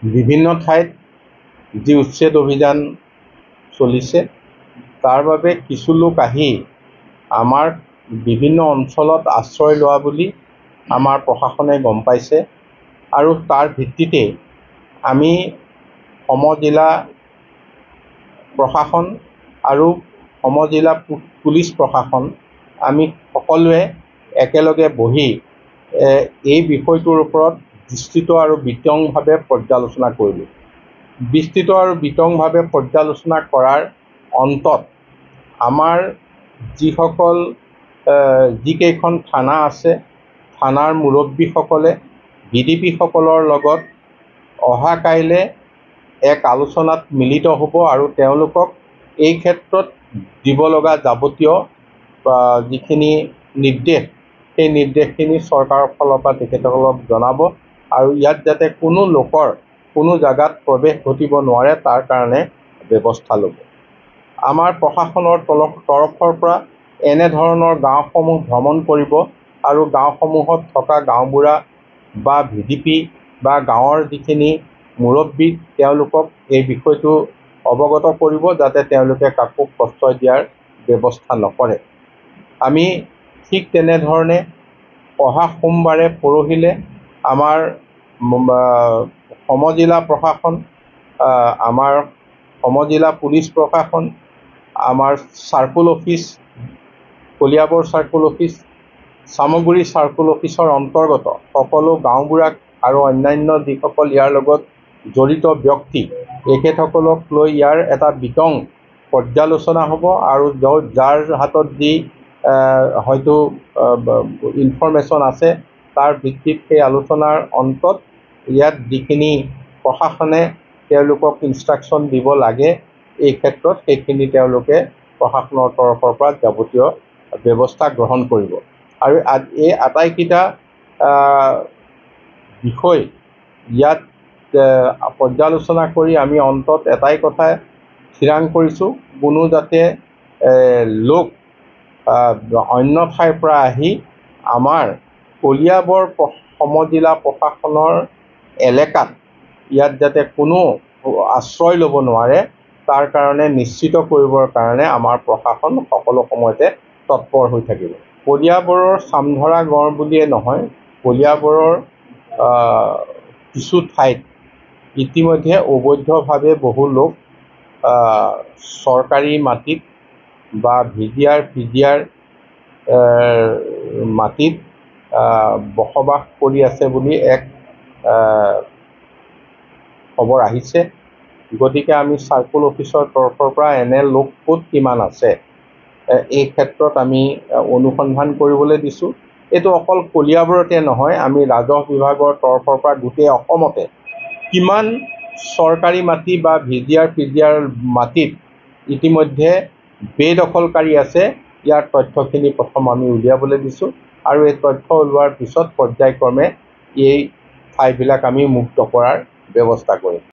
বিভিন্ন ঠাইত যি উচ্ছেদ অভিযান চলিছে তাৰ বাবে কিছু লোক আহি আমাৰ বিভিন্ন অঞ্চলত আশ্ৰয় লোৱা বুলি আমাৰ প্ৰশাসনে গম পাইছে আৰু তাৰ ভিত্তিতে আমি সমজিলা প্ৰশাসন আৰু সমজিলা পুলিচ প্ৰশাসন আমি সকলোৱে একেলগে বহি এই বিষয়টোৰ ওপৰত বিস্তৃত আৰু বিতংভাৱে পৰ্যালোচনা কৰিলোঁ। বিস্তৃত আৰু বিতংভাৱে পৰ্যালোচনা কৰাৰ অন্তত আমাৰ যিকেইখন থানা আছে, থানাৰ মুৰব্বীসকলে BDP-সকলৰ লগত অহা কাইলৈ এক আলোচনাত মিলিত হ'ব আৰু তেওঁলোকক এই ক্ষেত্ৰত দিব লগা যাৱতীয় যিখিনি নিৰ্দেশ, সেই নিৰ্দেশখিনি চৰকাৰৰ ফালৰ পৰা তেখেতসকলক জনাব আৰু ইয়াত যাতে কোনো লোকৰ কোনো জাগাত প্ৰৱেশ ঘটিব নোৱাৰে তাৰ কাৰণে ব্যৱস্থা ল'ব। আমাৰ প্ৰশাসনৰ তৰফৰ পৰা এনেধৰণৰ গাঁওসমূহ ভ্ৰমণ কৰিব আৰু গাঁওসমূহত থকা গাঁওবুঢ়া বা VDP বা গাঁৱৰ যিখিনি মুৰব্বী তেওঁলোকক এই বিষয়টো অৱগত কৰিব যাতে তেওঁলোকে কাকো প্ৰশ্ৰয় দিয়াৰ ব্যৱস্থা নকৰে। আমি ঠিক তেনেধৰণে অহা সোমবাৰে পৰহিলে আমাৰ সমজিলা প্ৰশাসন, আমাৰ সমজিলা পুলিচ প্ৰশাসন, আমাৰ circle office, Kaliabor circle office, Samaguri circle অফিচৰ অন্তৰ্গত সকলো গাঁওবুঢ়াক আৰু অন্যান্য যিসকল ইয়াৰ লগত জড়িত ব্যক্তি এখেতসকলক লৈ ইয়াৰ এটা বিতং পৰ্যালোচনা হ'ব আৰু যাৰ হাতত যি হয়তো ইনফৰমেশ্যন আছে তাৰ ভিত্তিত সেই আলোচনাৰ অন্তত ইয়াত যিখিনি প্ৰশাসনে তেওঁলোকক ইনষ্ট্ৰাকশ্যন দিব লাগে এই ক্ষেত্ৰত সেইখিনি তেওঁলোকে প্ৰশাসনৰ তৰফৰ পৰা যাৱতীয় ব্যৱস্থা গ্ৰহণ কৰিব। আৰু এই আটাইকেইটা বিষয় ইয়াত পৰ্যালোচনা কৰি আমি অন্তত এটাই কথা থিৰাং কৰিছোঁ, কোনো যাতে লোক অন্য ঠাইৰ পৰা আহি আমাৰ কলিয়াবৰ সমজিলা প্ৰশাসনৰ এলেকাত ইয়াত যাতে কোনো আশ্ৰয় ল'ব নোৱাৰে তাৰ কাৰণে নিশ্চিত কৰিবৰ কাৰণে আমাৰ প্ৰশাসন সকলো সময়তে তৎপৰ হৈ থাকিব। কলিয়াবৰৰ চামধৰা গড় বুলিয়ে নহয়, কলিয়াবৰৰ কিছু ঠাইত ইতিমধ্যে অবৈধভাৱে বহু লোক চৰকাৰী মাটিত বা PGR মাটিত বসবাস কৰি আছে বুলি এক খবৰ আহিছে। গতিকে আমি চাৰ্কুল অফিচৰ তৰফৰ পৰা এনে লোক ক'ত কিমান আছে এই ক্ষেত্ৰত আমি অনুসন্ধান কৰিবলৈ দিছোঁ। এইটো অকল কলিয়াবৰতে নহয়, আমি ৰাজহ বিভাগৰ তৰফৰ পৰা গোটেই অসমতে কিমান চৰকাৰী মাটি বা PGR মাটিত ইতিমধ্যে বেদখলকাৰী আছে ইয়াৰ তথ্যখিনি প্ৰথম আমি উলিয়াবলৈ দিছোঁ আৰু এই তথ্য ওলোৱাৰ পিছত পৰ্যায়ক্ৰমে এই ঠাইবিলাক আমি মুক্ত কৰাৰ ব্যৱস্থা কৰিম।